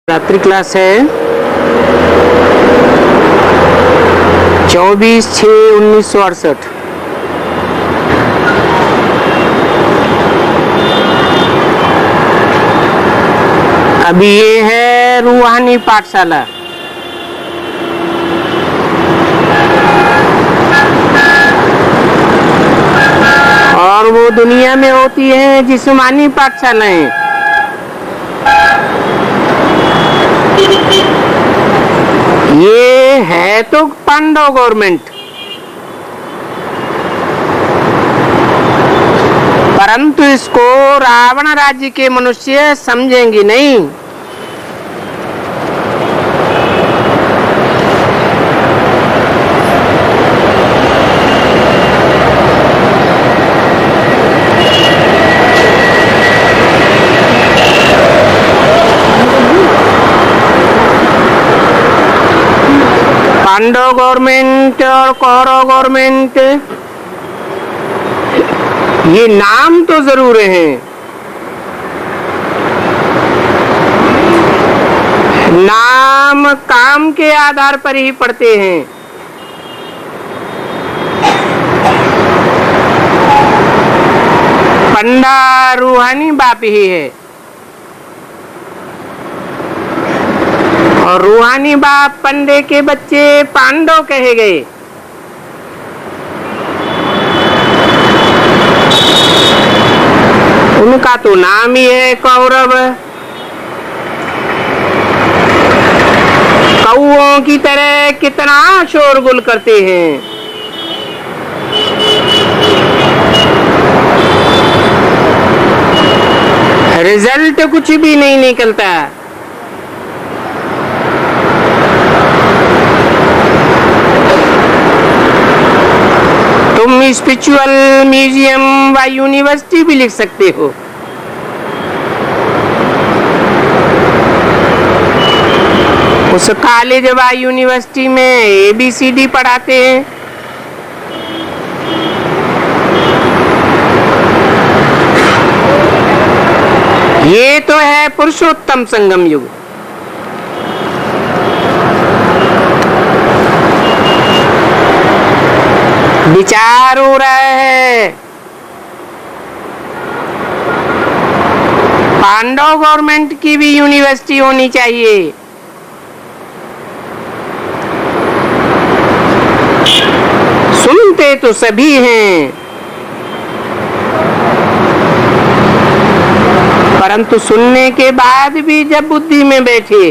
रात्रि क्लास है 24/6/1968। अभी ये है रूहानी पाठशाला। और वो दुनिया में होती है जिस्मानी पाठशालाएं। ये है तो पांडव गवर्नमेंट, परंतु इसको रावण राज्य के मनुष्य समझेंगे नहीं। पांडव गवर्नमेंट और कौरव गवर्नमेंट, ये नाम तो जरूर हैं, नाम काम के आधार पर ही पड़ते हैं। पंडा रूहानी बाप ही है और रूहानी बाप पंडे के बच्चे पांडव कहे गए। उनका तो नाम ही है कौरव। कौओं की तरह कितना शोरगुल करते हैं। रिजल्ट कुछ भी नहीं निकलता। तुम स्पिरिचुअल म्यूजियम व यूनिवर्सिटी भी लिख सकते हो। उस कॉलेज व यूनिवर्सिटी में ABCD पढ़ाते हैं। ये तो है पुरुषोत्तम संगम युग। विचार हो रहा है पांडव गवर्नमेंट की भी यूनिवर्सिटी होनी चाहिए। सुनते तो सभी हैं, परंतु सुनने के बाद भी जब बुद्धि में बैठे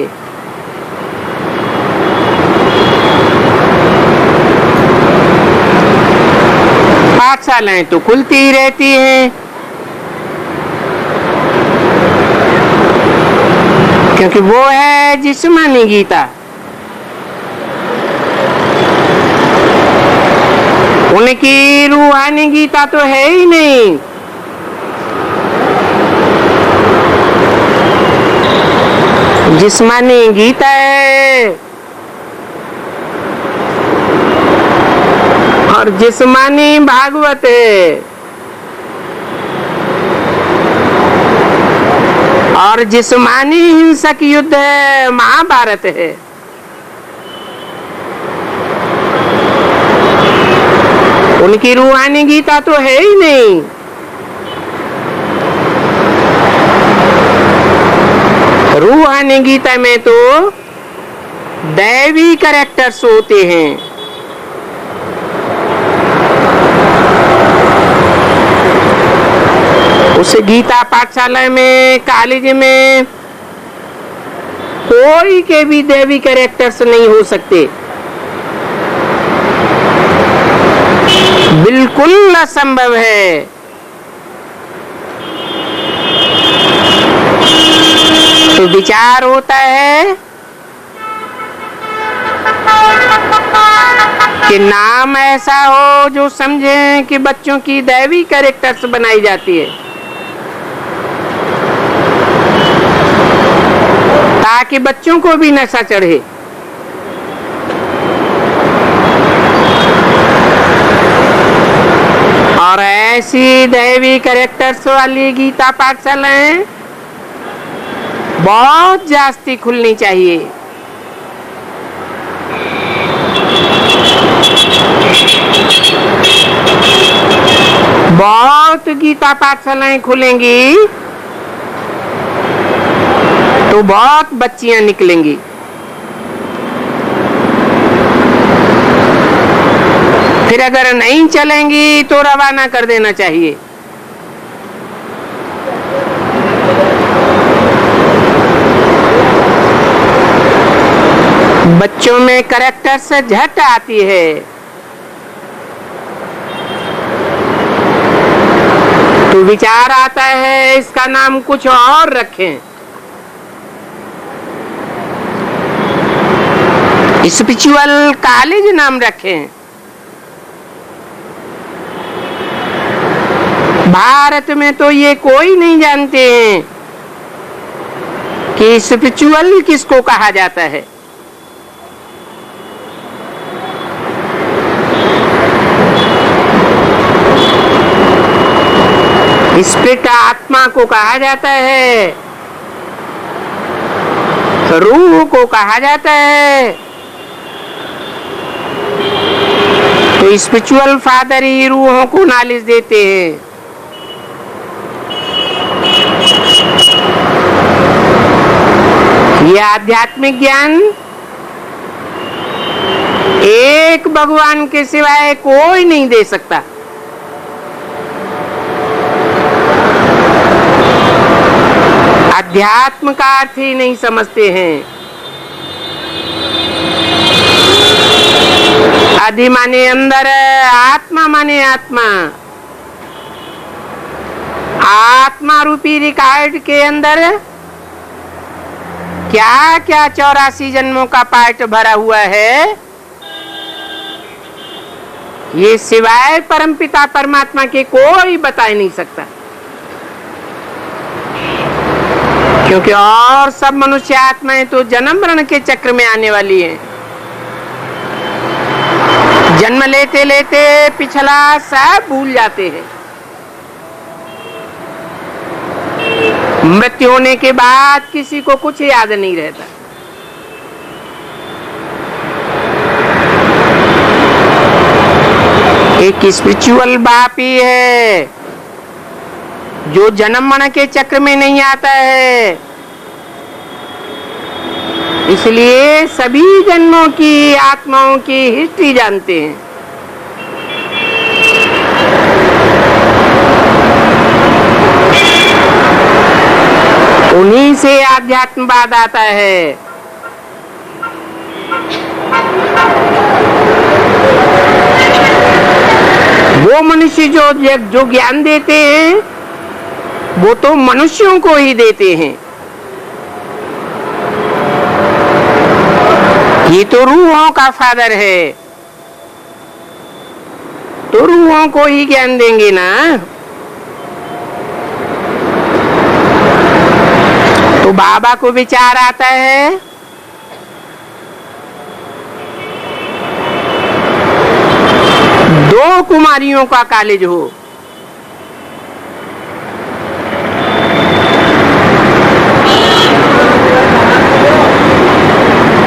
पाठशालाएं तो खुलती ही रहती हैं, क्योंकि वो है जिस्मानी गीता। उनकी रूहानी गीता तो है ही नहीं। जिस्मानी गीता है और जिस्मानी भागवत है और जिस्मानी हिंसक युद्ध है, महाभारत है। उनकी रूहानी गीता तो है ही नहीं। रूहानी गीता में तो दैवी कैरेक्टर्स होते हैं। उस गीता पाठशाला में, कॉलेज में कोई के भी दैवी कैरेक्टर्स नहीं हो सकते। बिल्कुल असंभव है। तो विचार होता है कि नाम ऐसा हो जो समझे कि बच्चों की दैवी कैरेक्टर्स बनाई जाती है, ताकि बच्चों को भी नशा चढ़े। और ऐसी दैवी कैरेक्टर्स वाली गीता पाठशालाएं बहुत जास्ती खुलनी चाहिए। बहुत गीता पाठशालाएं खुलेंगी तो बहुत बच्चियां निकलेंगी। फिर अगर नहीं चलेंगी तो रवाना कर देना चाहिए। बच्चों में कैरेक्टर से झट आती है। तो विचार आता है इसका नाम कुछ और रखें, स्पिरिचुअल कॉलेज नाम रखें। भारत में तो ये कोई नहीं जानते हैं कि स्पिरिचुअल किसको कहा जाता है। स्पिरिट आत्मा को कहा जाता है, रूह को कहा जाता है। तो स्पिरिचुअल फादर ही रूहों को नॉलेज देते हैं। ये आध्यात्मिक ज्ञान एक भगवान के सिवाय कोई नहीं दे सकता। अध्यात्म का अर्थ ही नहीं समझते हैं। अधि माने अंदर, आत्मा माने आत्मा। आत्मा रूपी रिकॉर्ड के अंदर क्या क्या 84 जन्मों का पार्ट भरा हुआ है, ये सिवाय परमपिता परमात्मा के कोई बता नहीं सकता। क्योंकि और सब मनुष्य आत्माएं तो जन्म मरण के चक्र में आने वाली हैं। जन्म लेते लेते पिछला सब भूल जाते हैं। मृत्यु होने के बाद किसी को कुछ याद नहीं रहता। एक स्पिरिचुअल बाप ही है जो जन्म मरण के चक्र में नहीं आता है। इसलिए सभी जन्मों की आत्माओं की हिस्ट्री जानते हैं। उन्हीं से आध्यात्मवाद आता है। वो मनुष्य जो ज्ञान देते हैं वो तो मनुष्यों को ही देते हैं। ये तो रूहों का फादर है, तो रूहों को ही ज्ञान देंगे ना। तो बाबा को विचार आता है दो कुमारियों का कॉलेज हो।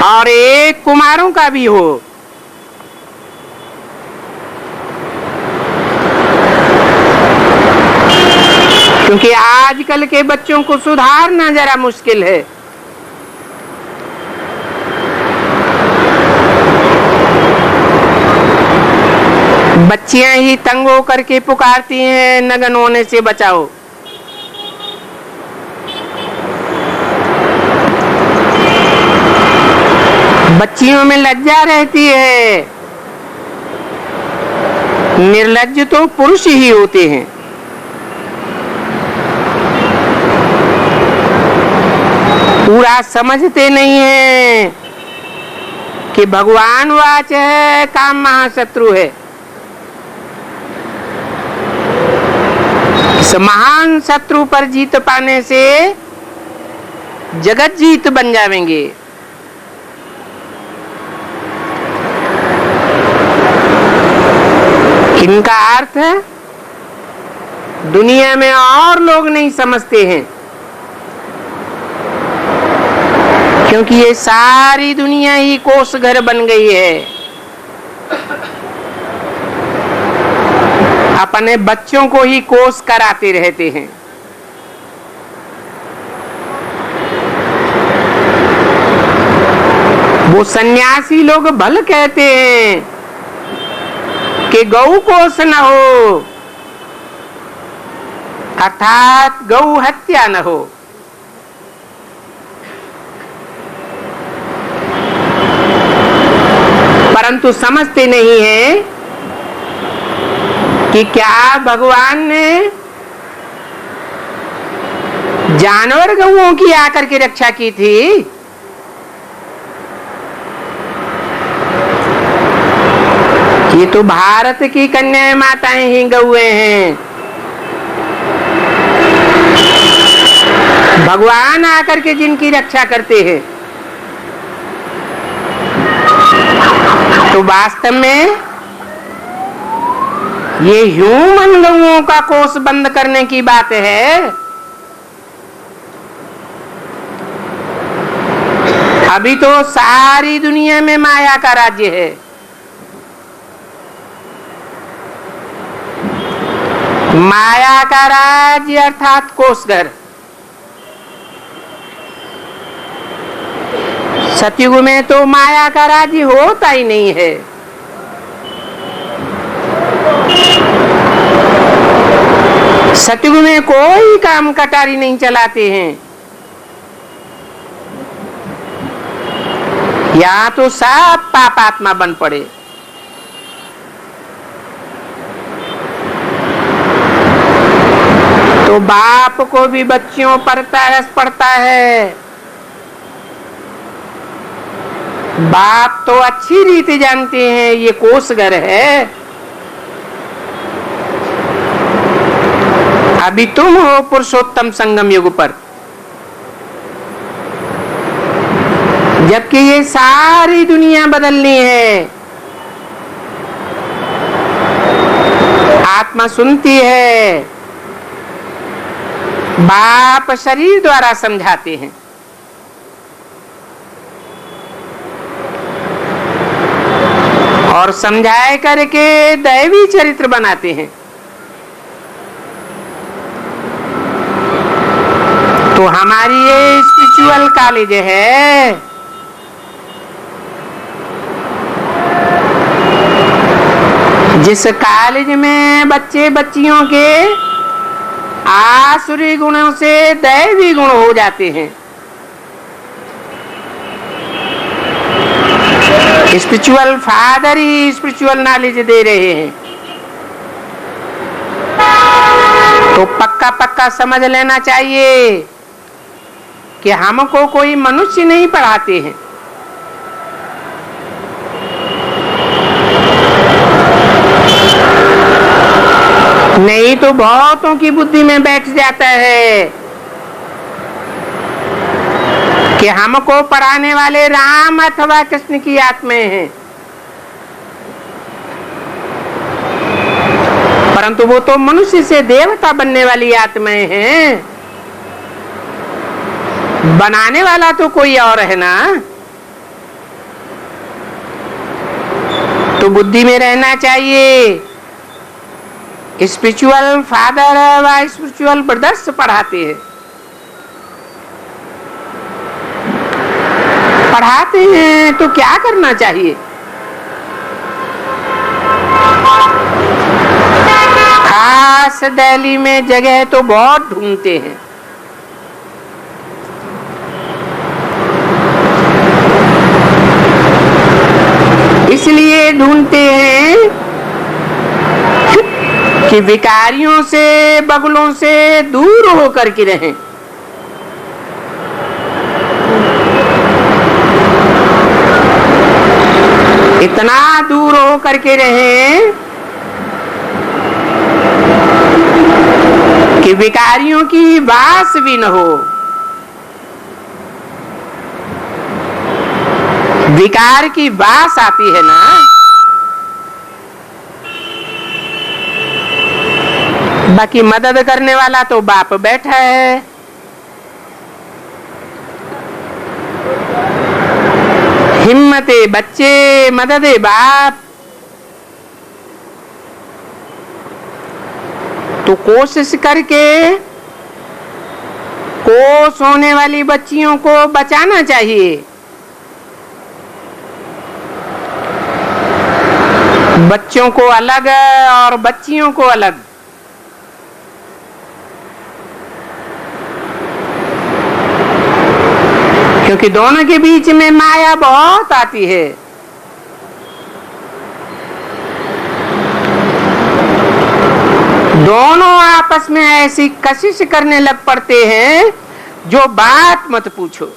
और एक कुमारों का भी हो। क्योंकि आजकल के बच्चों को सुधारना जरा मुश्किल है। बच्चियां ही तंग होकर के पुकारती हैं नग्न होने से बचाओ। बच्चियों में लज्जा रहती है। निर्लज्ज तो पुरुष ही होते हैं। पूरा समझते नहीं है कि भगवान वाच है, काम महाशत्रु है। इस महान शत्रु पर जीत पाने से जगत जीत बन जाएंगे। इनका अर्थ दुनिया में और लोग नहीं समझते हैं। क्योंकि ये सारी दुनिया ही कोष घर बन गई है। अपने बच्चों को ही कोष कराते रहते हैं। वो सन्यासी लोग भल कहते हैं कि गौ कोष न हो, अर्थात गौ हत्या न हो। परंतु समझते नहीं है कि क्या भगवान ने जानवर गौओं की आकर के रक्षा की थी? ये तो भारत की कन्या माताएं ही गौए हैं। भगवान आकर के जिनकी रक्षा करते हैं, तो वास्तव में ये ह्यूमन गौओं का कोष बंद करने की बात है। अभी तो सारी दुनिया में माया का राज्य है। माया का राज्य अर्थात कोषघर। सतयुग में तो माया का राज्य होता ही नहीं है। सतयुग में कोई काम कटारी नहीं चलाते हैं। यहाँ तो सब पापात्मा बन पड़े। तो बाप को भी बच्चों पर तरस पड़ता है। बाप तो अच्छी रीति जानते हैं ये कोषघर है। अभी तुम हो पुरुषोत्तम संगम युग पर, जबकि ये सारी दुनिया बदलनी है। आत्मा सुनती है, बाप शरीर द्वारा समझाते हैं। और समझाए करके दैवी चरित्र बनाते हैं। तो हमारी ये स्पिरिचुअल कॉलेज है। जिस कॉलेज में बच्चे बच्चियों के आसुरी गुणों से दैवी गुण हो जाते हैं। स्पिरिचुअल फादर ही स्पिरिचुअल नॉलेज दे रहे हैं। तो पक्का पक्का समझ लेना चाहिए कि हमको कोई मनुष्य नहीं पढ़ाते हैं। नहीं तो बहुतों की बुद्धि में बैठ जाता है कि हमको पढ़ाने वाले राम अथवा कृष्ण की आत्माएं हैं। परंतु वो तो मनुष्य से देवता बनने वाली आत्माएं हैं। बनाने वाला तो कोई और है ना। तो बुद्धि में रहना चाहिए। स्पिरिचुअल फादर व स्पिरिचुअल ब्रदर्स पढ़ाते हैं। पढ़ाते हैं तो क्या करना चाहिए? खास दिल्ली में जगह तो बहुत ढूंढते हैं। इसलिए ढूंढते हैं कि विकारियों से बगलों से दूर होकर के रहें। इतना दूर होकर के रहें कि विकारियों की वास भी न हो। विकार की वास आती है ना। बाकी मदद करने वाला तो बाप बैठा है। हिम्मते बच्चे मददे बाप। तो कोशिश करके कोस होने वाली बच्चियों को बचाना चाहिए। बच्चों को अलग और बच्चियों को अलग। क्योंकि दोनों के बीच में माया बहुत आती है। दोनों आपस में ऐसी कशिश करने लग पड़ते हैं जो बात मत पूछो।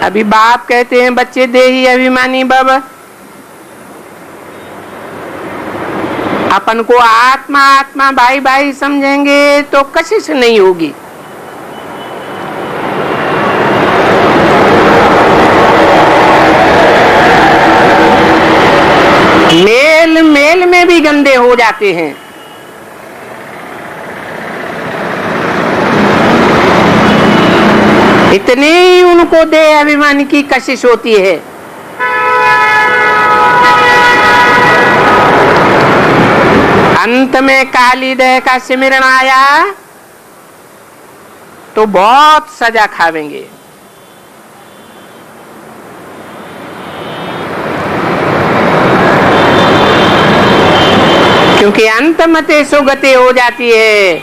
अभी बाप कहते हैं बच्चे देही अभिमानी बाबा, अपन को आत्मा आत्मा भाई भाई समझेंगे तो कशिश नहीं होगी। मेल मेल में भी गंदे हो जाते हैं। इतनी उनको देह अभिमान की कशिश होती है। अंत में काली देह का सिमरण आया तो बहुत सजा खावेंगे। क्योंकि अंत मते सुगति हो जाती है।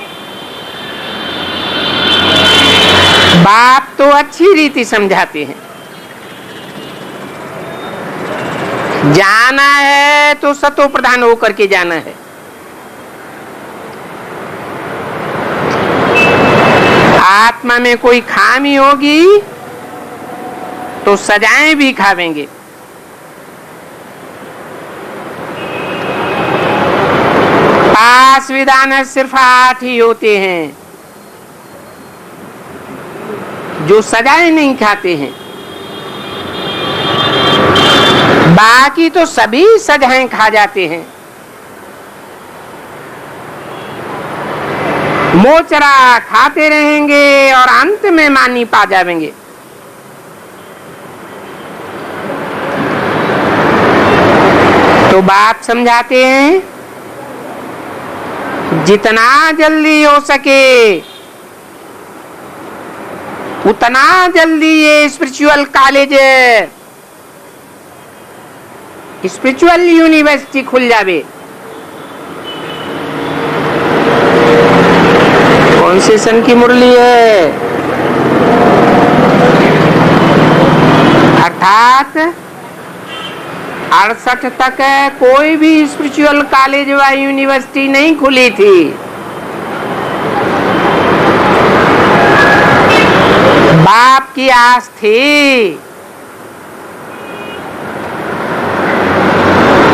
बाप तो अच्छी रीति समझाते हैं, जाना है तो सतो प्रधान होकर के जाना है। आत्मा में कोई खामी होगी तो सजाएं भी खावेंगे। पास विधान सिर्फ 8 ही होते हैं जो सजाएं नहीं खाते हैं, बाकी तो सभी सजाएं खा जाते हैं। मोचरा खाते रहेंगे और अंत में मानी पा जाएंगे। तो बाप समझाते हैं जितना जल्दी हो सके उतना जल्दी ये स्पिरिचुअल कॉलेज, स्पिरिचुअल यूनिवर्सिटी खुल जावे। कौन से सन की मुरली है? अर्थात 68 तक कोई भी स्पिरिचुअल कॉलेज व यूनिवर्सिटी नहीं खुली थी। बाप की आस थी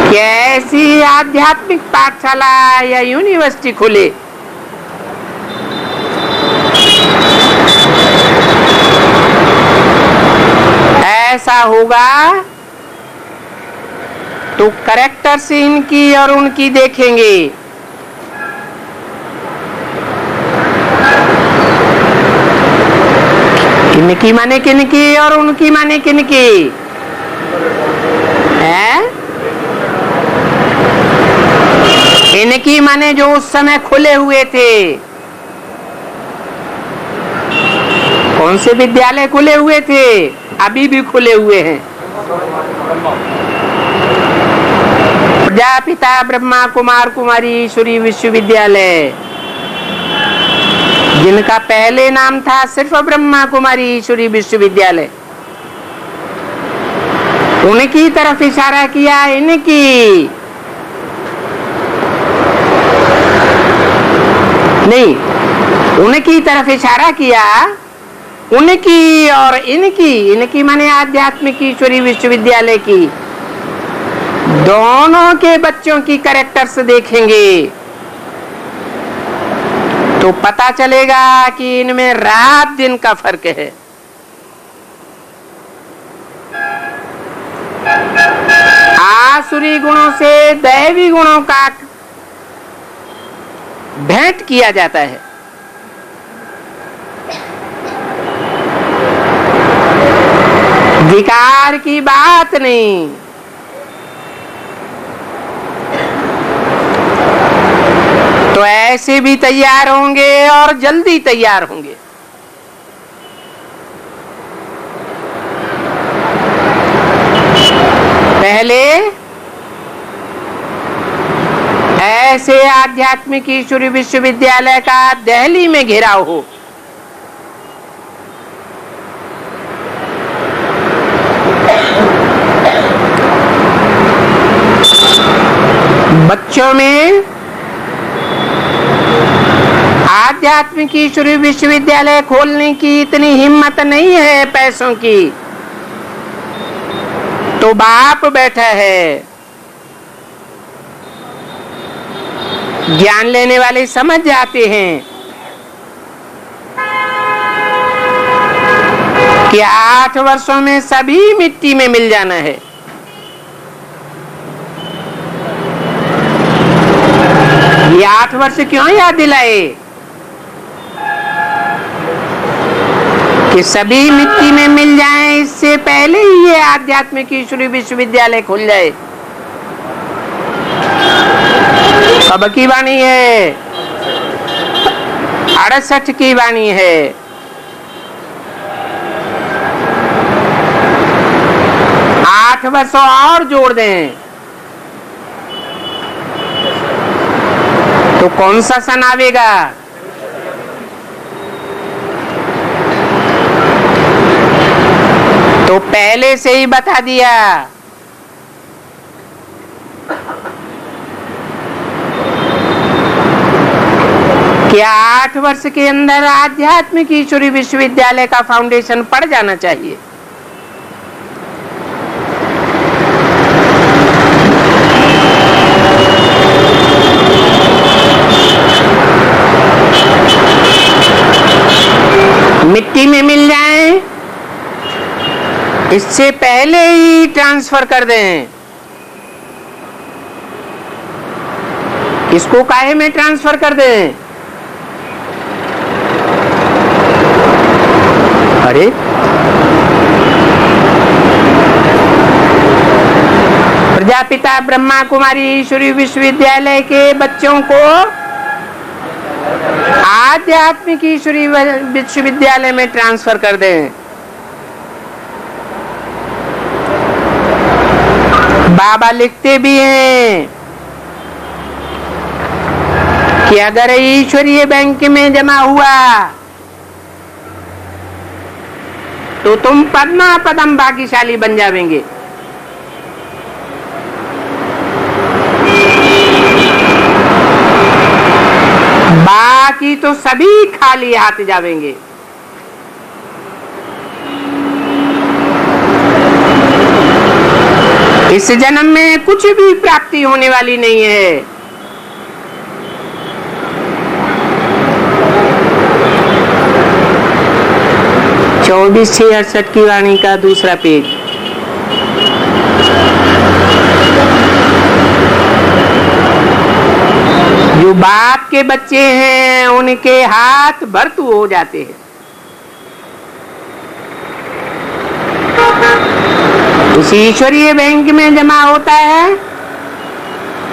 कि ऐसी आध्यात्मिक पाठशाला या यूनिवर्सिटी खुले। ऐसा होगा तो कैरेक्टर से इनकी और उनकी देखेंगे। इनकी माने किनकी और उनकी माने किनकी है? इनकी माने जो उस समय खुले हुए थे। कौन से विद्यालय खुले हुए थे? अभी भी खुले हुए हैं। प्रजापिता ब्रह्मा कुमार कुमारी ईश्वरी विश्वविद्यालय, जिनका पहले नाम था सिर्फ ब्रह्मा कुमारी ईश्वरी विश्वविद्यालय, उनकी तरफ इशारा किया। इनकी नहीं, उनकी तरफ इशारा किया। उनकी और इनकी, इनकी माने आध्यात्मिक ईश्वरी विश्वविद्यालय की, दोनों के बच्चों की कैरेक्टर्स देखेंगे तो पता चलेगा कि इनमें रात दिन का फर्क है। आसुरी गुणों से दैवी गुणों का भेंट किया जाता है। विकार की बात नहीं। तो ऐसे भी तैयार होंगे और जल्दी तैयार होंगे। पहले ऐसे आध्यात्मिक ईश्वरी विश्वविद्यालय का दिल्ली में घेराव हो, बच्चों में आध्यात्मिक ईश्वरी विश्वविद्यालय खोलने की इतनी हिम्मत नहीं है पैसों की, तो बाप बैठा है। ज्ञान लेने वाले समझ जाते हैं कि 8 वर्षों में सभी मिट्टी में मिल जाना है। ये 8 वर्ष क्यों याद दिलाए कि सभी मिट्टी में मिल जाएं, इससे पहले ही ये आध्यात्मिक ईश्वरी विश्वविद्यालय खुल जाए। कब की वाणी है? 68 की वाणी है। आठ वर्ष और जोड़ दें तो कौन सा सन आवेगा? तो पहले से ही बता दिया कि 8 वर्ष के अंदर आध्यात्मिक ईश्वरी विश्वविद्यालय का फाउंडेशन पड़ जाना चाहिए। मिट्टी में मिल जाए इससे पहले ही ट्रांसफर कर दें। इसको काहे में ट्रांसफर कर दें? अरे प्रजापिता ब्रह्मा कुमारी ईश्वरी विश्वविद्यालय के बच्चों को आध्यात्मिक ईश्वरी विश्वविद्यालय में ट्रांसफर कर दें। बाबा लिखते भी हैं कि अगर ईश्वरीय बैंक में जमा हुआ तो तुम पद्मा पदम भाग्यशाली बन जावेंगे। बाकी तो सभी खाली हाथ जावेंगे। इस जन्म में कुछ भी प्राप्ति होने वाली नहीं है। चौबीस 68 की वाणी का दूसरा पेज। जो बाप के बच्चे हैं उनके हाथ भरतू हो जाते हैं। उस ईश्वरीय बैंक में जमा होता है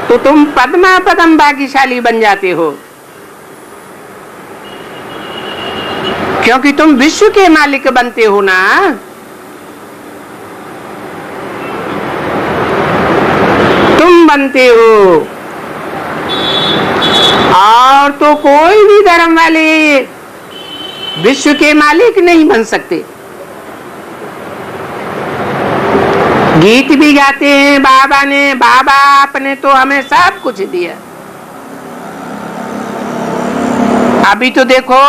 तो तुम पद्मा पदम भाग्यशाली बन जाते हो, क्योंकि तुम विश्व के मालिक बनते हो ना। तुम बनते हो और तो कोई भी धर्म वाले विश्व के मालिक नहीं बन सकते। गीत भी गाते हैं बाबा ने, बाबा आपने तो हमें सब कुछ दिया। अभी तो देखो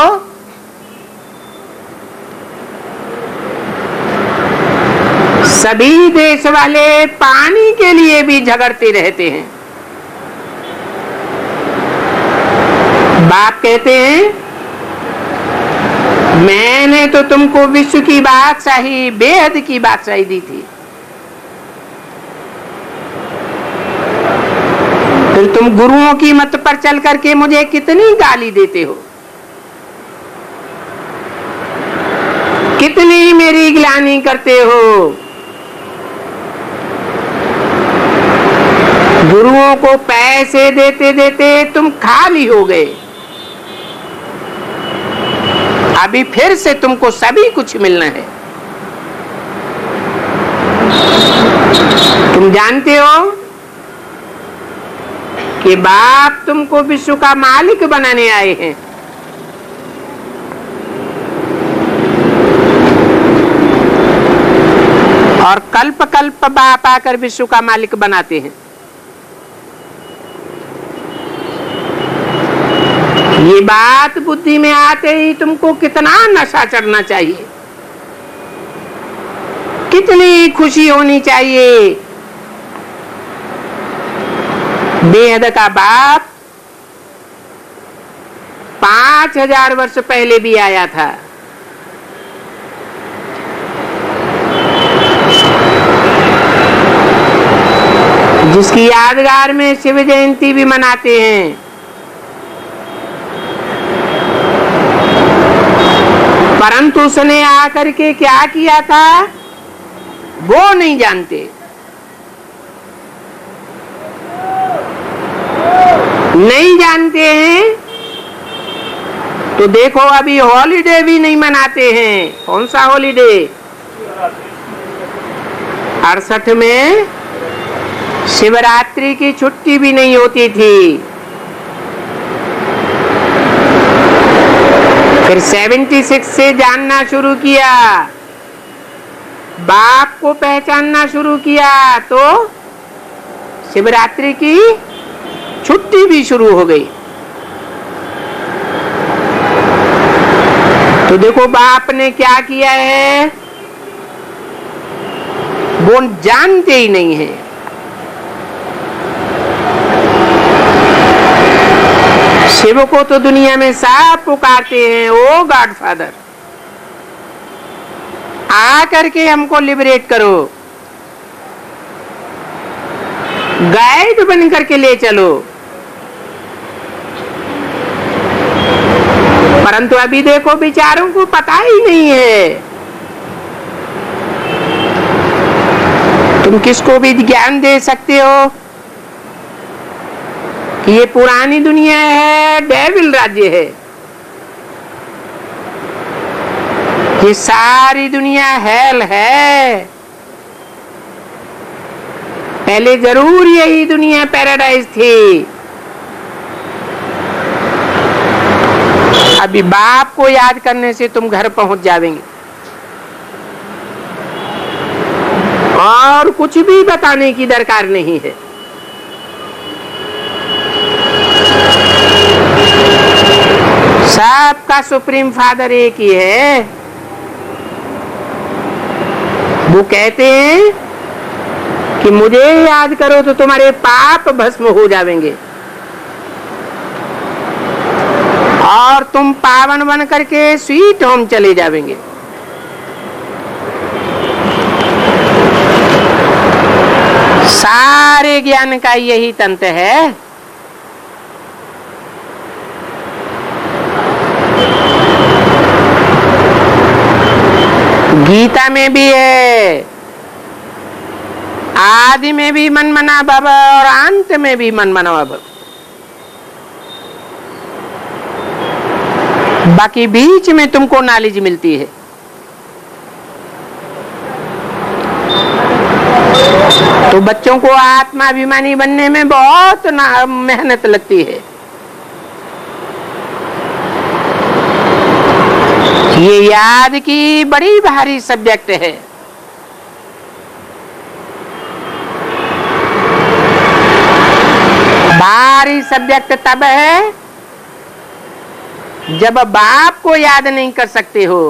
सभी देश वाले पानी के लिए भी झगड़ते रहते हैं। बाप कहते हैं मैंने तो तुमको विश्व की बादशाही, बेहद की बादशाही दी थी, फिर तुम गुरुओं की मत पर चल करके मुझे कितनी गाली देते हो। कितनी मेरी ग्लानि करते हो। गुरुओं को पैसे देते देते तुम खाली हो गए, अभी फिर से तुमको सभी कुछ मिलना है। तुम जानते हो कि बाप तुमको विश्व का मालिक बनाने आए हैं। और कल्प कल्प बाप आकर विश्व का मालिक बनाते हैं। ये बात बुद्धि में आते ही तुमको कितना नशा चढ़ना चाहिए, कितनी खुशी होनी चाहिए। बेहद का बाप 5000 वर्ष पहले भी आया था। जिसकी यादगार में शिव जयंती भी मनाते हैं। परंतु उसने आकर के क्या किया था वो नहीं जानते। नहीं जानते हैं तो देखो अभी हॉलीडे भी नहीं मनाते हैं। कौन सा हॉलीडे? 68 में शिवरात्रि की छुट्टी भी नहीं होती थी। फिर 76 से जानना शुरू किया, बाप को पहचानना शुरू किया तो शिवरात्रि की छुट्टी भी शुरू हो गई। तो देखो बाप ने क्या किया है वो जानते ही नहीं है। शिव को तो दुनिया में सब पुकारते हैं, ओ गॉडफादर आ करके हमको लिबरेट करो, गाइड बन करके ले चलो। परंतु अभी देखो बेचारों को पता ही नहीं है। तुम किसको भी ज्ञान दे सकते हो कि ये पुरानी दुनिया है, डेविल राज्य है, ये सारी दुनिया हेल है। पहले जरूर यही दुनिया पैराडाइज थी। अभी बाप को याद करने से तुम घर पहुंच जाओगे और कुछ भी बताने की दरकार नहीं है। सबका सुप्रीम फादर एक ही है। वो कहते हैं कि मुझे याद करो तो तुम्हारे पाप भस्म हो जाएंगे और तुम पावन बन करके स्वीट होम चले जाएंगे। सारे ज्ञान का यही तंत्र है। गीता में भी है, आदि में भी मन मना भव और अंत में भी मन मना भव। बाकी बीच में तुमको नॉलेज मिलती है। तो बच्चों को आत्माभिमानी बनने में बहुत मेहनत लगती है। ये याद की बड़ी भारी सब्जेक्ट है। भारी सब्जेक्ट तब है जब बाप को याद नहीं कर सकते हो।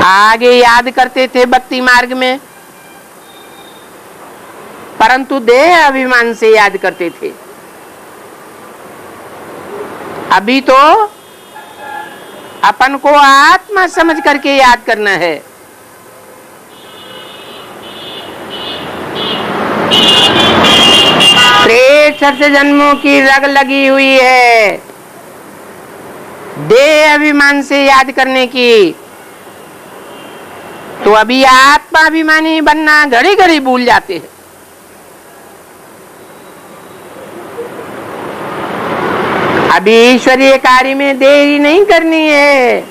आगे याद करते थे भक्ति मार्ग में, परंतु देह अभिमान से याद करते थे। अभी तो अपन को आत्मा समझ करके याद करना है। त्रेसठ जन्मों की रग लगी हुई है। देह अभिमान से याद करने की, तो अभी आत्माभिमानी बनना घड़ी घड़ी भूल जाते हैं। अभी ईश्वरीय कार्य में देरी नहीं करनी है।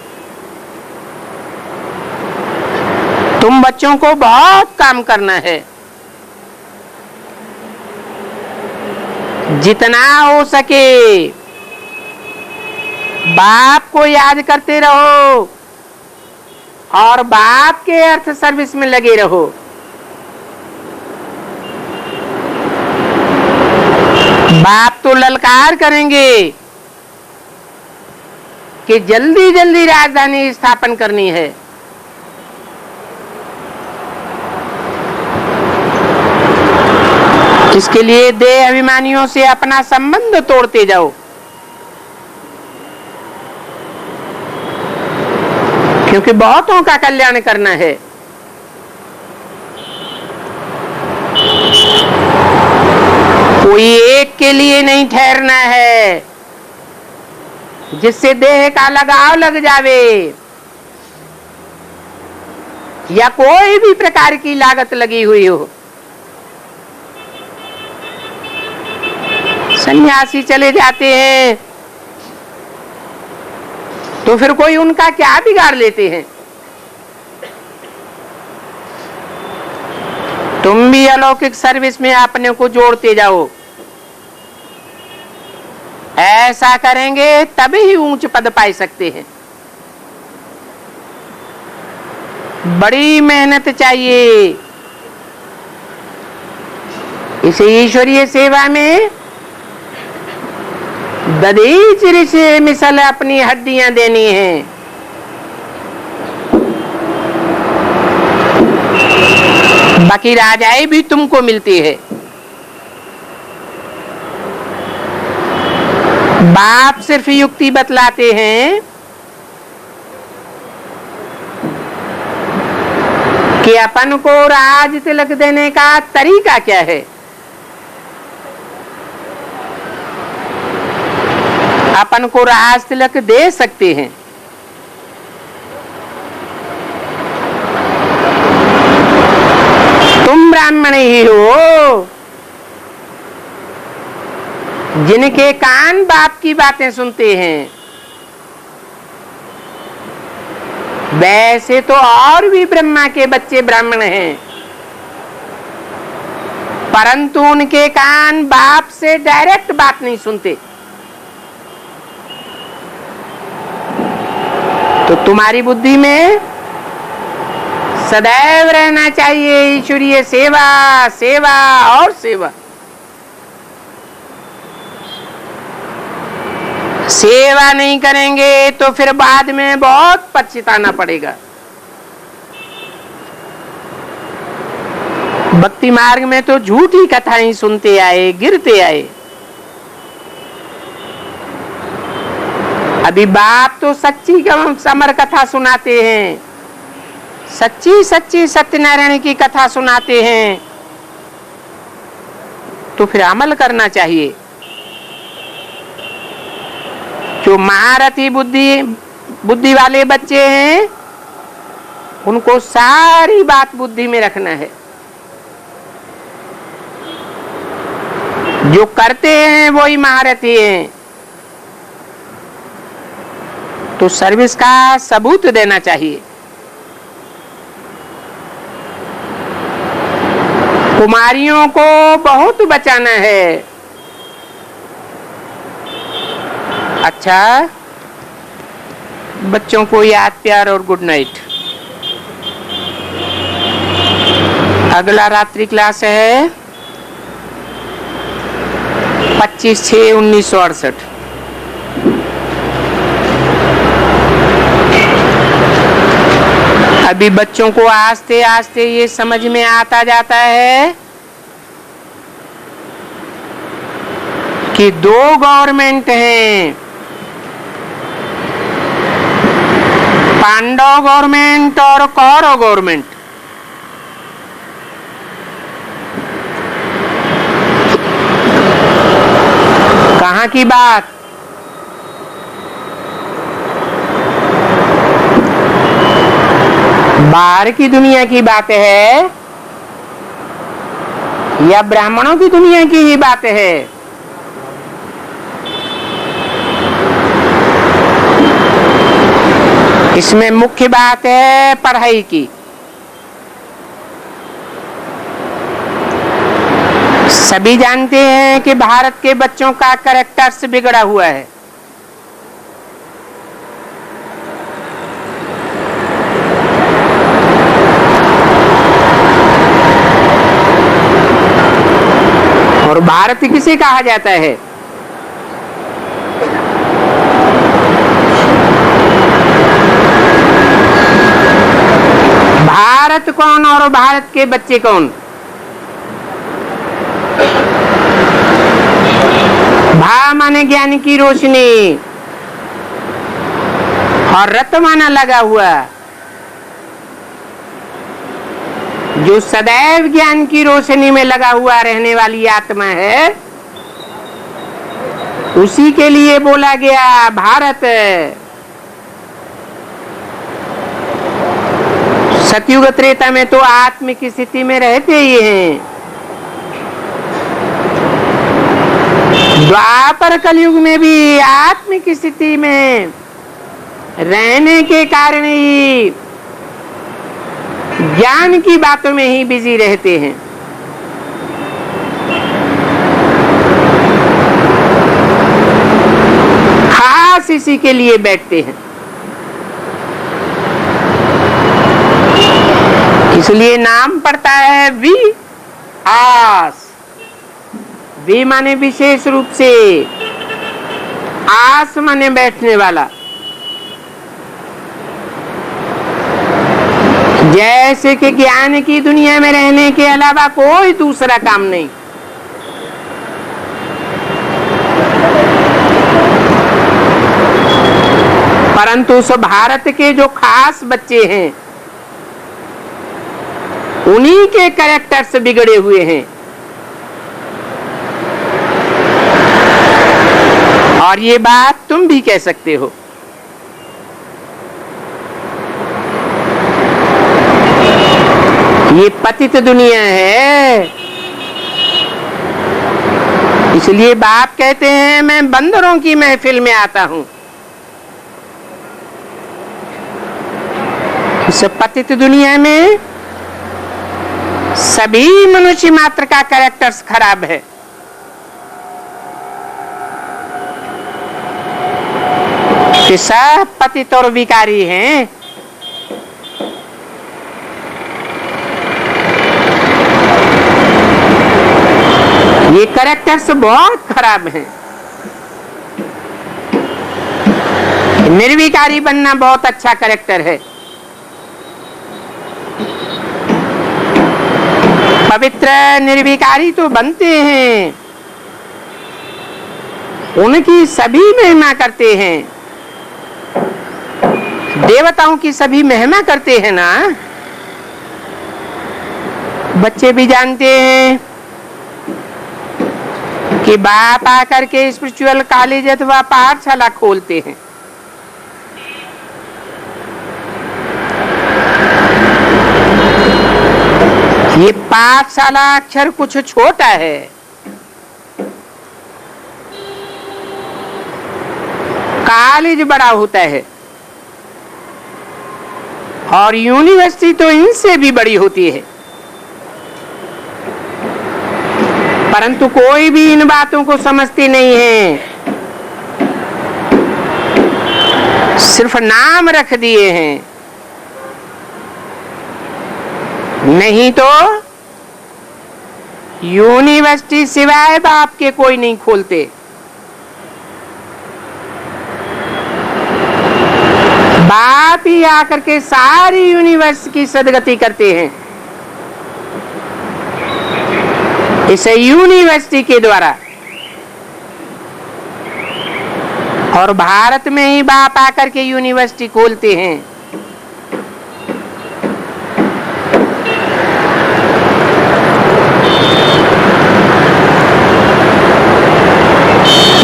तुम बच्चों को बहुत काम करना है, जितना हो सके बाप को याद करते रहो और बाप के अर्थ सर्विस में लगे रहो। बाप तो ललकार करेंगे कि जल्दी जल्दी राजधानी स्थापन करनी है। इसके लिए देह अभिमानियों से अपना संबंध तोड़ते जाओ, क्योंकि बहुतों का कल्याण करना है। कोई एक के लिए नहीं ठहरना है जिससे देह का लगाव लग जावे या कोई भी प्रकार की लागत लगी हुई हो। सन्यासी चले जाते हैं तो फिर कोई उनका क्या बिगाड़ लेते हैं। तुम भी अलौकिक सर्विस में अपने को जोड़ते जाओ। ऐसा करेंगे तभी ही ऊंच पद पा सकते हैं। बड़ी मेहनत चाहिए। इस ईश्वरीय सेवा में दधीचि से मिसल अपनी हड्डियां देनी है। बाकी राजाएं भी तुमको मिलती है। बाप सिर्फ युक्ति बतलाते हैं कि अपन को राज तिलक देने का तरीका क्या है। अपन को राज तिलक दे सकते हैं। तुम ब्राह्मण ही हो जिनके कान बाप की बातें सुनते हैं। वैसे तो और भी ब्रह्मा के बच्चे ब्राह्मण हैं, परंतु उनके कान बाप से डायरेक्ट बात नहीं सुनते। तो तुम्हारी बुद्धि में सदैव रहना चाहिए ईश्वरीय सेवा, सेवा और सेवा। सेवा नहीं करेंगे तो फिर बाद में बहुत पछताना पड़ेगा। भक्ति मार्ग में तो झूठी कथाएं सुनते आए, गिरते आए। अभी बाप तो सच्ची समर कथा सुनाते हैं, सच्ची सच्ची सत्यनारायण की कथा सुनाते हैं। तो फिर अमल करना चाहिए। जो महारथी बुद्धि वाले बच्चे हैं उनको सारी बात बुद्धि में रखना है। जो करते हैं वही महारथी हैं। तो सर्विस का सबूत देना चाहिए। कुमारियों को बहुत बचाना है। अच्छा, बच्चों को याद प्यार और गुड नाइट। अगला रात्रि क्लास है 25/6/1968। अभी बच्चों को आस्ते आस्ते ये समझ में आता जाता है कि दो गवर्नमेंट हैं, पांडव गवर्नमेंट और कौरव गवर्नमेंट। कहाँ की बात? बाहर की दुनिया की बात है या ब्राह्मणों की दुनिया की ही बात है? इसमें मुख्य बात है पढ़ाई की। सभी जानते हैं कि भारत के बच्चों का कैरेक्टर्स बिगड़ा हुआ है। और भारत किसे कहा जाता है? भारत कौन और भारत के बच्चे कौन? भा माने ज्ञान की रोशनी और रत माना लगा हुआ, जो सदैव ज्ञान की रोशनी में लगा हुआ रहने वाली आत्मा है, उसी के लिए बोला गया भारत। सतयुग त्रेता में तो आत्म की स्थिति में रहते ही हैं। द्वापर कलयुग में भी आत्म की स्थिति में रहने के कारण ही ज्ञान की बातों में ही बिजी रहते हैं। खास इसी के लिए बैठते हैं। इसलिए नाम पड़ता है वी आस। वी माने विशेष रूप से, आस माने बैठने वाला। जैसे कि ज्ञान की दुनिया में रहने के अलावा कोई दूसरा काम नहीं। परंतु उस भारत के जो खास बच्चे हैं, उन्हीं के कैरेक्टर्स बिगड़े हुए हैं। और ये बात तुम भी कह सकते हो। ये पतित दुनिया है। इसलिए बाप कहते हैं मैं बंदरों की महफिल में आता हूं। इस पतित दुनिया में सभी मनुष्य मात्र का कैरेक्टर्स खराब है। कि सब पतित और विकारी हैं। ये कैरेक्टर्स बहुत खराब हैं। निर्विकारी बनना बहुत अच्छा कैरेक्टर है। पवित्र निर्विकारी तो बनते हैं, उनकी सभी महिमा करते हैं। देवताओं की सभी महिमा करते हैं ना। बच्चे भी जानते हैं कि बाप आकर के स्पिरिचुअल कॉलेज अथवा पाठशाला खोलते हैं। ये पाठशाला अक्षर कुछ छोटा है, कॉलेज बड़ा होता है, और यूनिवर्सिटी तो इनसे भी बड़ी होती है। परंतु कोई भी इन बातों को समझती नहीं है। सिर्फ नाम रख दिए हैं, नहीं तो यूनिवर्सिटी सिवाय बाप के कोई नहीं खोलते। बाप ही आकर के सारी यूनिवर्स की सदगति करते हैं इस यूनिवर्सिटी के द्वारा। और भारत में ही बाप आकर के यूनिवर्सिटी खोलते हैं।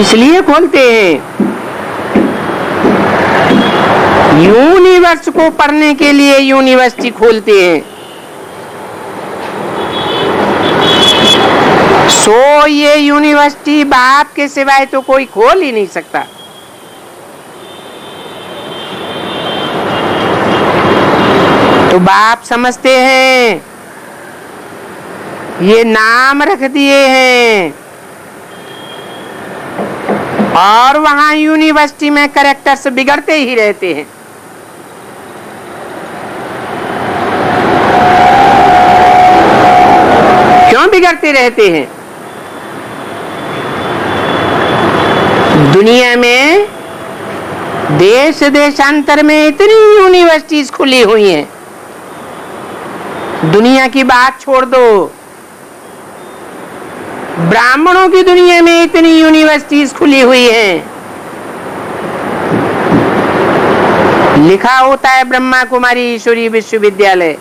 इसलिए खोलते हैं यूनिवर्स को पढ़ने के लिए यूनिवर्सिटी खोलते हैं। सो ये यूनिवर्सिटी बाप के सिवाय तो कोई खोल ही नहीं सकता। तो बाप समझते हैं, ये नाम रख दिए हैं और वहां यूनिवर्सिटी में कैरेक्टर्स बिगड़ते ही रहते हैं। क्यों बिगड़ते रहते हैं? दुनिया में देश देशांतर में इतनी यूनिवर्सिटीज खुली हुई हैं। दुनिया की बात छोड़ दो, ब्राह्मणों की दुनिया में इतनी यूनिवर्सिटीज खुली हुई हैं। लिखा होता है ब्रह्मा कुमारी ईश्वरीय विश्वविद्यालय,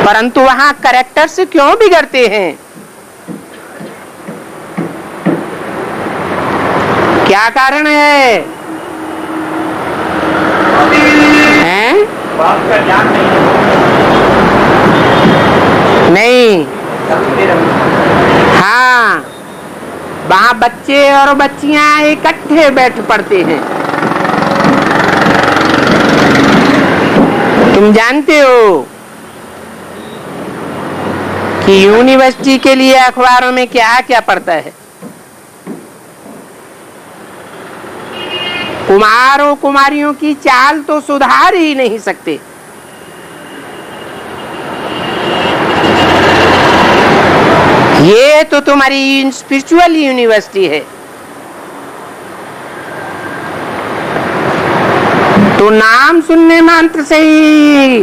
परंतु वहां कैरेक्टर्स क्यों बिगड़ते हैं? क्या कारण है? बाप का ज्ञान नहीं। हाँ, वहां बच्चे और बच्चियां इकट्ठे बैठ पढ़ते हैं। तुम जानते हो कि यूनिवर्सिटी के लिए अखबारों में क्या क्या पढ़ता है? कुमारों कुमारियों की चाल तो सुधार ही नहीं सकते। ये तो तुम्हारी स्पिरिचुअल यूनिवर्सिटी है। तो नाम सुनने मात्र से ही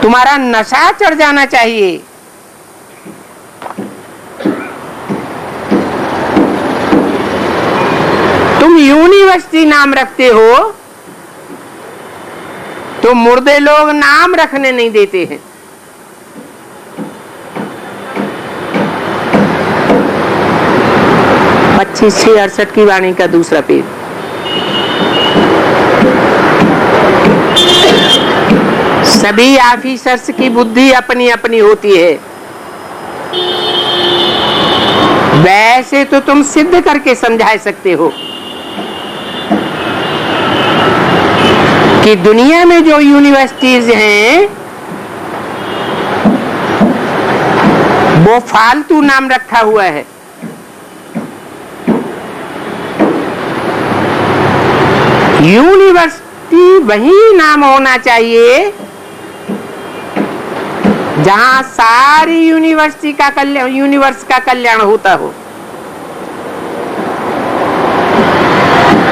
तुम्हारा नशा चढ़ जाना चाहिए। तुम यूनिवर्सिटी नाम रखते हो तो मुर्दे लोग नाम रखने नहीं देते हैं। पच्चीस 68 की वाणी का दूसरा पेज। सभी ऑफिसर्स की बुद्धि अपनी अपनी होती है। वैसे तो तुम सिद्ध करके समझा सकते हो कि दुनिया में जो यूनिवर्सिटीज हैं वो फालतू नाम रखा हुआ है। यूनिवर्सिटी वही नाम होना चाहिए जहां सारी यूनिवर्सिटी का कल्याण, यूनिवर्स का कल्याण होता हो।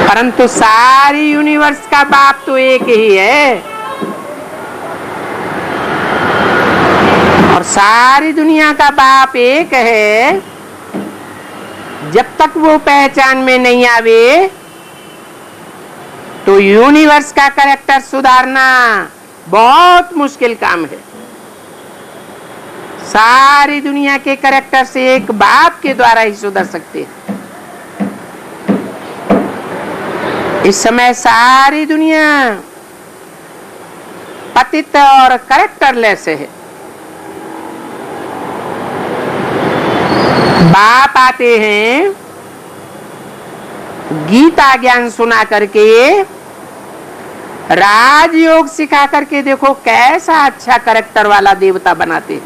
परंतु सारी यूनिवर्स का बाप तो एक ही है और सारी दुनिया का बाप एक है। जब तक वो पहचान में नहीं आवे तो यूनिवर्स का कैरेक्टर सुधारना बहुत मुश्किल काम है। सारी दुनिया के कैरेक्टर से एक बाप के द्वारा ही सुधर सकते हैं। इस समय सारी दुनिया पतित और कैरेक्टरलेस है। बाप आते हैं गीता ज्ञान सुना करके, राजयोग सिखा करके देखो कैसा अच्छा कैरेक्टर वाला देवता बनाते।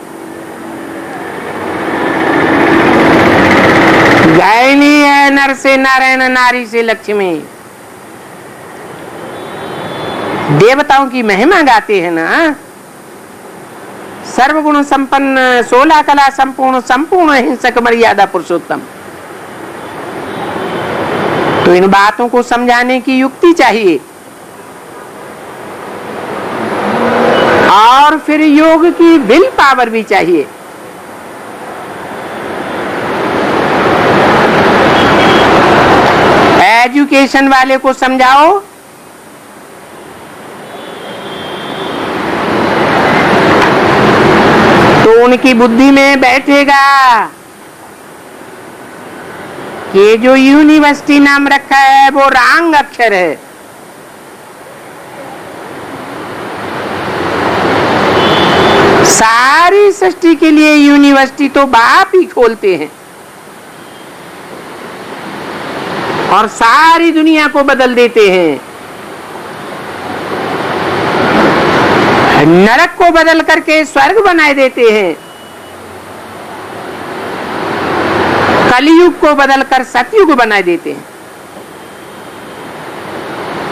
गायनी है नर से नारायण, नारी से लक्ष्मी। देवताओं की महिमा गाते हैं ना। सर्वगुण संपन्न, 16 कला संपूर्ण, संपूर्ण हिंसक मर्यादा पुरुषोत्तम। तो इन बातों को समझाने की युक्ति चाहिए और फिर योग की विल पावर भी चाहिए। एजुकेशन वाले को समझाओ तो उनकी बुद्धि में बैठेगा ये जो यूनिवर्सिटी नाम रखा है वो रांग अक्षर है। सारी सृष्टि के लिए यूनिवर्सिटी तो बाप ही खोलते हैं और सारी दुनिया को बदल देते हैं। नरक को बदल करके स्वर्ग बनाए देते हैं, कलयुग को बदलकर सतयुग बना देते हैं,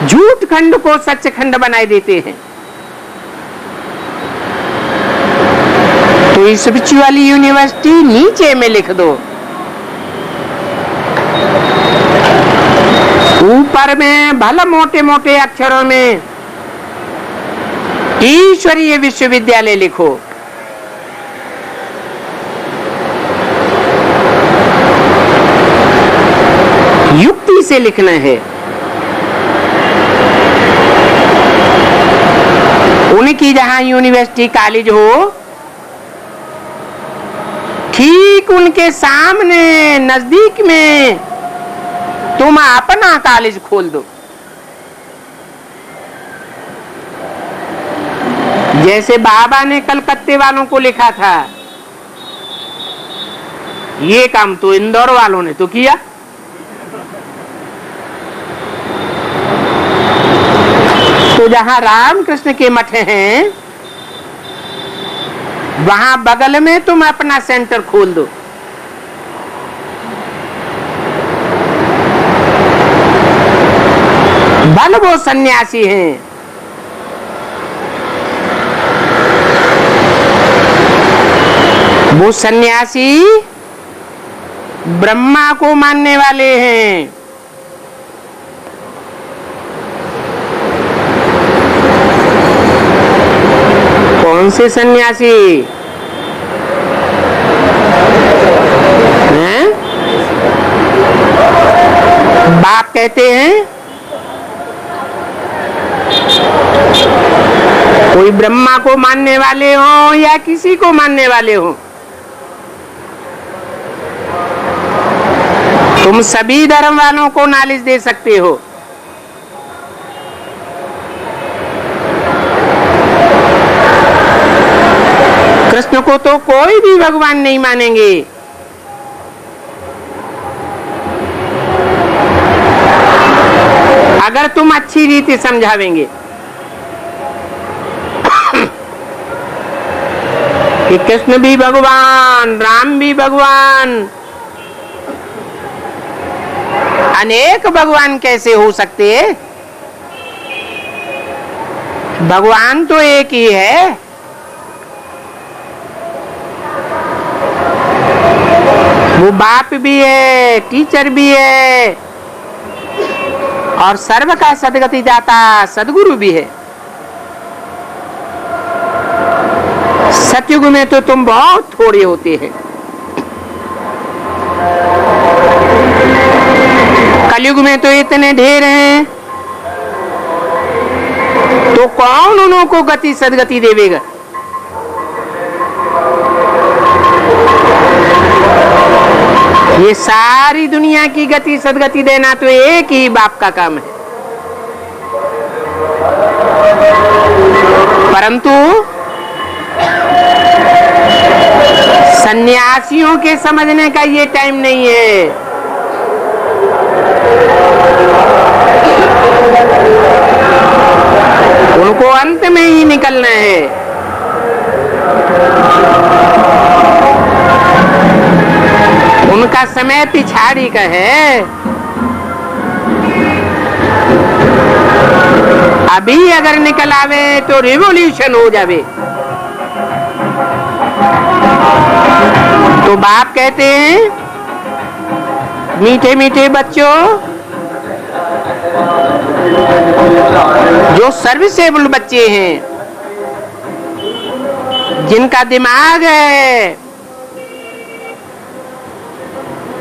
झूठ खंड को सच खंड बनाए देते हैं। तो इस स्पिरिचुअल यूनिवर्सिटी नीचे में लिख दो, ऊपर में भले मोटे मोटे अक्षरों में ईश्वरीय विश्वविद्यालय लिखो। युक्ति से लिखना है। उनकी जहां यूनिवर्सिटी कॉलेज हो, ठीक उनके सामने नजदीक में तुम अपना कॉलेज खोल दो। जैसे बाबा ने कलकत्ते वालों को लिखा था, ये काम तो इंदौर वालों ने तो किया। तो जहां रामकृष्ण के मठ हैं, वहां बगल में तुम अपना सेंटर खोल दो। भले वो सन्यासी हैं, वो सन्यासी ब्रह्मा को मानने वाले हैं। कौन से सन्यासी हैं? बाप कहते हैं कोई ब्रह्मा को मानने वाले हो या किसी को मानने वाले हो, तुम सभी धर्म वालों को नॉलेज दे सकते हो। कृष्ण को तो कोई भी भगवान नहीं मानेंगे। अगर तुम अच्छी रीति समझावेंगे कि कृष्ण भी भगवान, राम भी भगवान, अनेक भगवान कैसे हो सकते? भगवान तो एक ही है। वो बाप भी है, टीचर भी है और सर्व का सदगति दाता सदगुरु भी है। सतयुग में तो तुम बहुत थोड़े होते हैं, कलयुग में तो इतने ढेर हैं, तो कौन उन्हों को गति सदगति देवेगा? ये सारी दुनिया की गति सदगति देना तो एक ही बाप का काम है। परंतु सन्यासियों के समझने का ये टाइम नहीं है। उनको अंत में ही निकलना है। उनका समय पिछाड़ी का है। अभी अगर निकल आवे तो रिवॉल्यूशन हो जावे। तो बाप कहते हैं, मीठे मीठे बच्चों, जो सर्विसेबल बच्चे हैं, जिनका दिमाग है,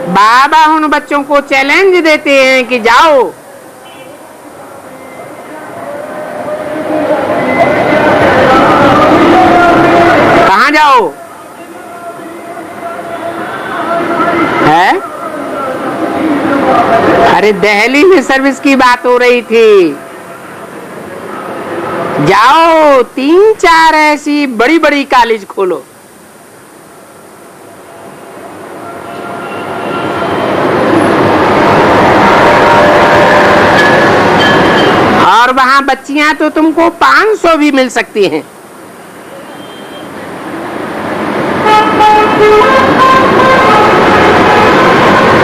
बाबा उन बच्चों को चैलेंज देते हैं कि जाओ कहां जाओ है अरे दिल्ली में सर्विस की बात हो रही थी। जाओ 3-4 ऐसी बड़ी बड़ी कॉलेज खोलो। और वहां बच्चियां तो तुमको 500 भी मिल सकती हैं।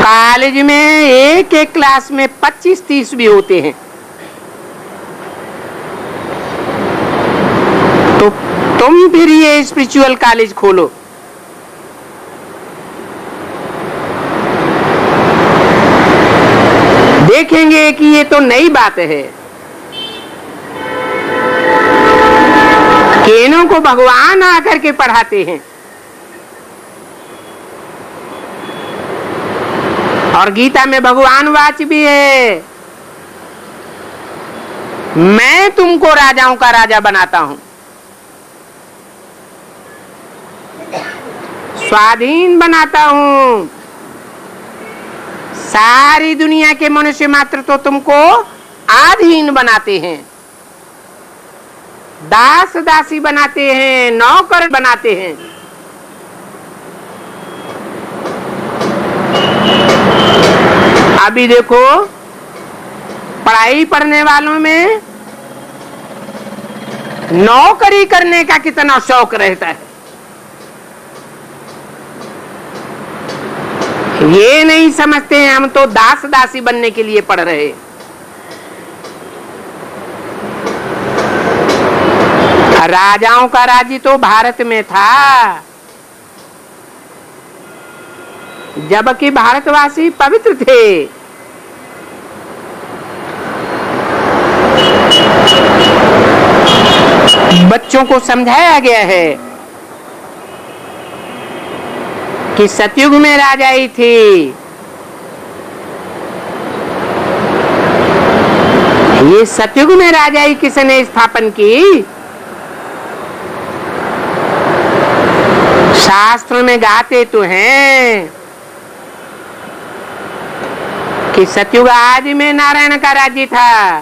कॉलेज में एक एक क्लास में 25-30 भी होते हैं। तो तुम फिर ये स्पिरिचुअल कॉलेज खोलो। देखेंगे कि ये तो नई बात है। केनों को भगवान आकर के पढ़ाते हैं और गीता में भगवान वाच भी है, मैं तुमको राजाओं का राजा बनाता हूं, स्वाधीन बनाता हूं। सारी दुनिया के मनुष्य मात्र तो तुमको आधीन बनाते हैं, दास दासी बनाते हैं, नौकर बनाते हैं। अभी देखो पढ़ाई पढ़ने वालों में नौकरी करने का कितना शौक रहता है। ये नहीं समझते हैं हम तो दास दासी बनने के लिए पढ़ रहे। राजाओं का राज्य तो भारत में था, जबकि भारतवासी पवित्र थे। बच्चों को समझाया गया है कि सतयुग में राजाई थी, ये सतयुग में राजाई किसने स्थापन की? शास्त्र में गाते तो हैं कि सतयुग आदि में नारायण का राज्य था,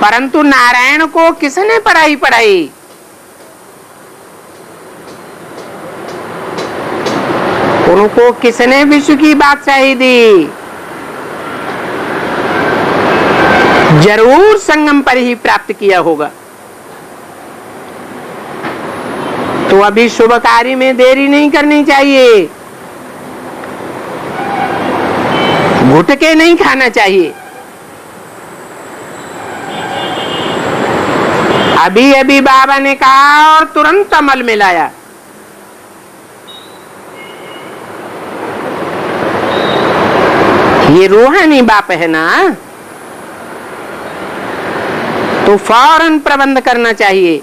परंतु नारायण को किसने पढ़ाई? उनको किसने विश्व की बादशाही दी? जरूर संगम पर ही प्राप्त किया होगा। तो अभी शुभ कार्य में देरी नहीं करनी चाहिए, घुट के नहीं खाना चाहिए। अभी अभी बाबा ने कहा और तुरंत अमल में लाया। ये रूहानी बाप है ना, तो फौरन प्रबंध करना चाहिए।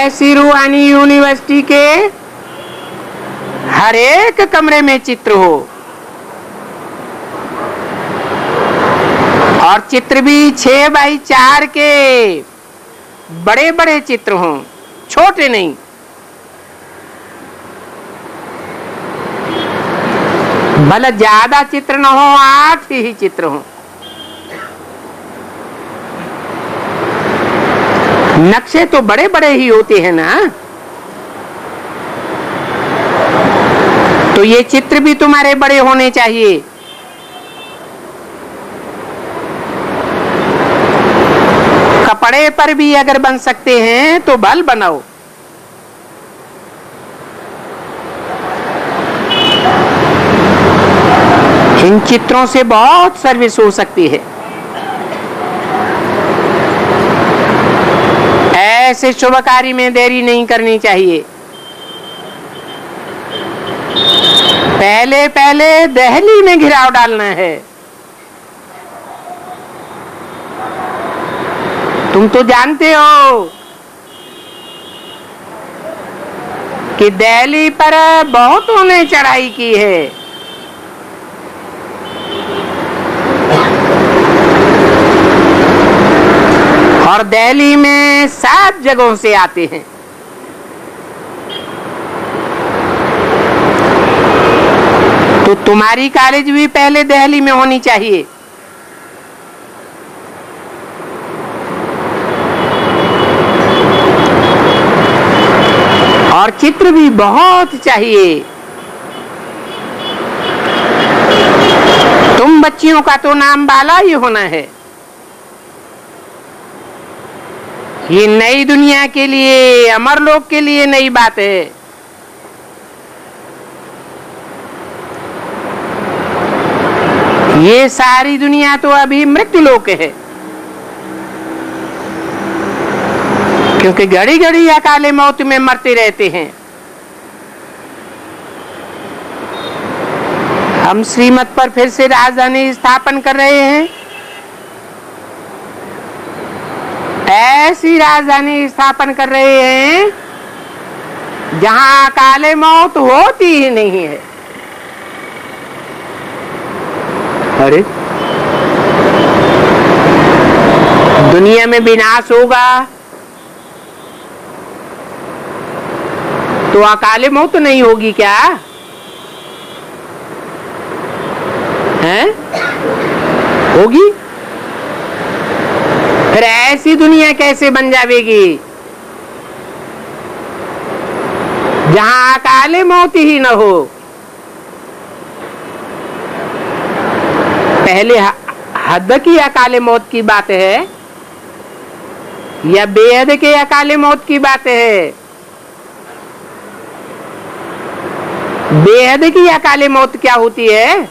ऐसी रूहानी यूनिवर्सिटी के हर एक कमरे में चित्र हो, और चित्र भी 6x4 के बड़े बड़े चित्र हों, छोटे नहीं। भले ज्यादा चित्र न हो, 8 ही चित्र हो। नक्शे तो बड़े बड़े ही होते हैं ना, तो ये चित्र भी तुम्हारे बड़े होने चाहिए। कपड़े पर भी अगर बन सकते हैं तो बल बनाओ। इन चित्रों से बहुत सर्विस हो सकती है। ऐसे शुभ कार्य में देरी नहीं करनी चाहिए। पहले पहले दिल्ली में घिराव डालना है। तुम तो जानते हो कि दिल्ली पर बहुतों ने चढ़ाई की है। और दिल्ली में 7 जगहों से आते हैं। तो तुम्हारी कॉलेज भी पहले दिल्ली में होनी चाहिए। और चित्र भी बहुत चाहिए। तुम बच्चियों का तो नाम बाला ही होना है। ये नई दुनिया के लिए, अमरलोक के लिए नई बात है। ये सारी दुनिया तो अभी मृत्युलोक है, क्योंकि घड़ी घड़ी अकाले मौत में मरते रहते हैं। हम श्रीमत पर फिर से राजधानी स्थापन कर रहे हैं। ऐसी राजधानी स्थापन कर रहे हैं जहां अकाले मौत होती ही नहीं है। अरे दुनिया में विनाश होगा तो अकाले मौत नहीं होगी क्या? हैं? होगी। फिर ऐसी दुनिया कैसे बन जाएगी जहां अकाले मौत ही न हो? पहले हद की अकाले मौत की बात है या बेहद के अकाले मौत की बात है? बेहद की अकाले मौत क्या होती है?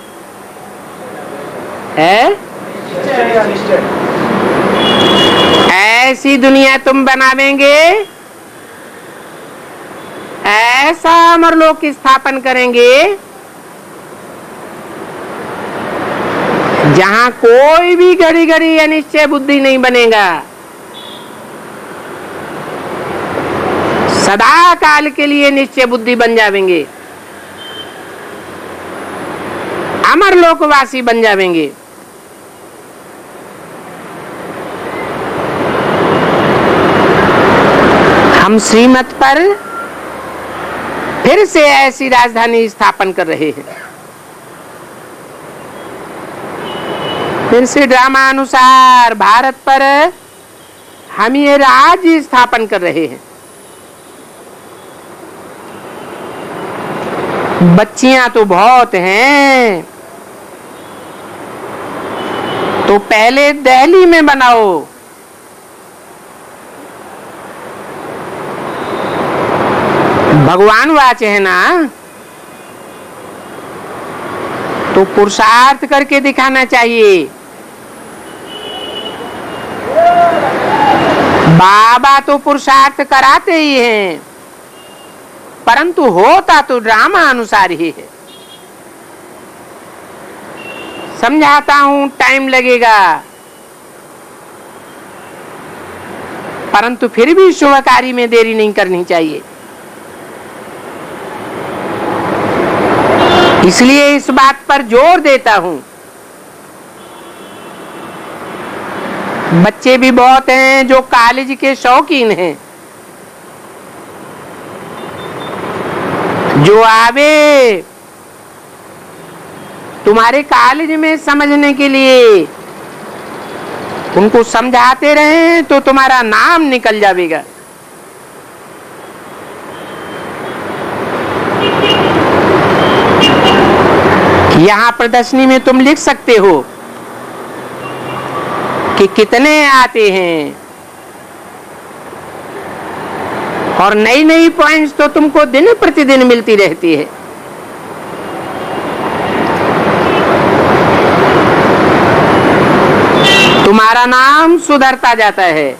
ऐसी दुनिया तुम बनावेंगे, ऐसा अमरलोक स्थापन करेंगे जहां कोई भी घड़ी घड़ी अनिश्चय बुद्धि नहीं बनेगा। सदा काल के लिए निश्चय बुद्धि बन जावेंगे, अमरलोकवासी बन जावेंगे। हम श्रीमत पर फिर से ऐसी राजधानी स्थापन कर रहे हैं। फिर से ड्रामा अनुसार भारत पर हम ये राज्य स्थापन कर रहे हैं। बच्चियां तो बहुत हैं, तो पहले दिल्ली में बनाओ। भगवान वाच है ना, तो पुरुषार्थ करके दिखाना चाहिए। बाबा तो पुरुषार्थ कराते ही हैं, परंतु होता तो ड्रामा अनुसार ही है। समझाता हूं, टाइम लगेगा, परंतु फिर भी शुभ कार्य में देरी नहीं करनी चाहिए। इसलिए इस बात पर जोर देता हूं। बच्चे भी बहुत हैं जो कॉलेज के शौकीन हैं, जो आवे तुम्हारे कॉलेज में समझने के लिए, उनको समझाते रहे तो तुम्हारा नाम निकल जाएगा। यहां प्रदर्शनी में तुम लिख सकते हो कि कितने आते हैं, और नई नई पॉइंट्स तो तुमको दिन प्रतिदिन मिलती रहती है। तुम्हारा नाम सुधरता जाता है।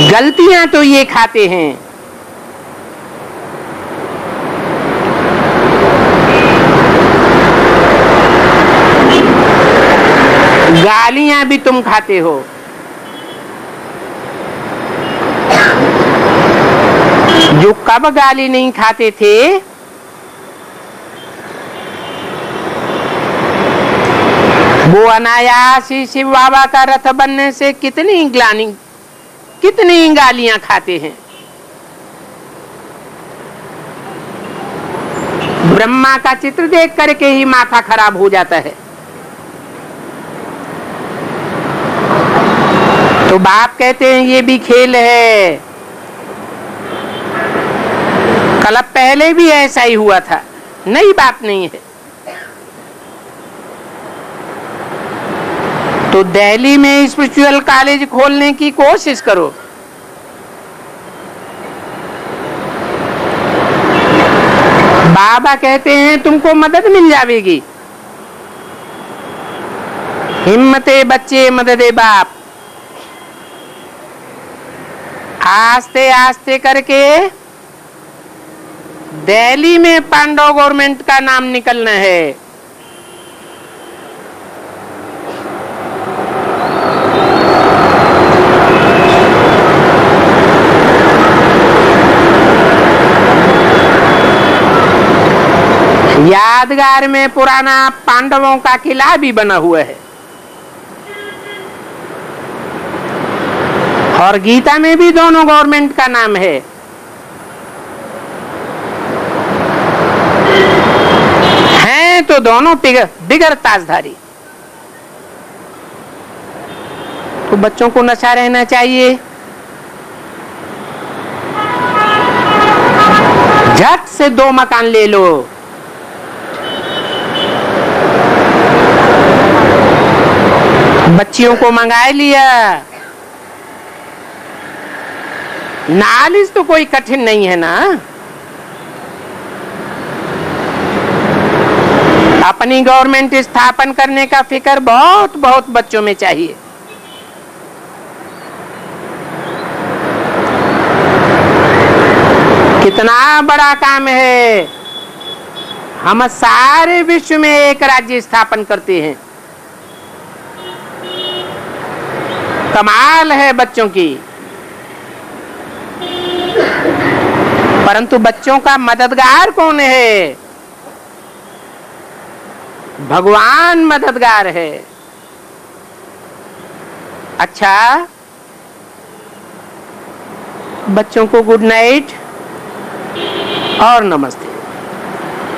गलतियां तो ये खाते हैं, गालियां भी तुम खाते हो। जो कब गाली नहीं खाते थे? वो अनायास ही शिव बाबा का रथ बनने से कितनी गालियां खाते हैं। ब्रह्मा का चित्र देख करके ही माथा खराब हो जाता है। तो बाप कहते हैं ये भी खेल है। कल पहले भी ऐसा ही हुआ था, नई बात नहीं है। तो दिल्ली में स्पिरिचुअल कॉलेज खोलने की कोशिश करो। बाबा कहते हैं तुमको मदद मिल जाएगी। हिम्मते बच्चे मददे बाप। आस्ते आस्ते करके दिल्ली में पांडव गवर्नमेंट का नाम निकलना है। यादगार में पुराना पांडवों का किला भी बना हुआ है और गीता में भी दोनों गवर्नमेंट का नाम है। हैं तो दोनों बिगर ताजधारी। तो बच्चों को नशा रहना चाहिए। झट से 2 मकान ले लो। बच्चियों को मंगाए लिया। नालिश तो कोई कठिन नहीं है ना। अपनी गवर्नमेंट स्थापन करने का फिक्र बहुत बहुत बच्चों में चाहिए। कितना बड़ा काम है। हम सारे विश्व में एक राज्य स्थापन करते हैं। कमाल है बच्चों की। परंतु बच्चों का मददगार कौन है? भगवान मददगार है। अच्छा, बच्चों को गुड नाइट और नमस्ते।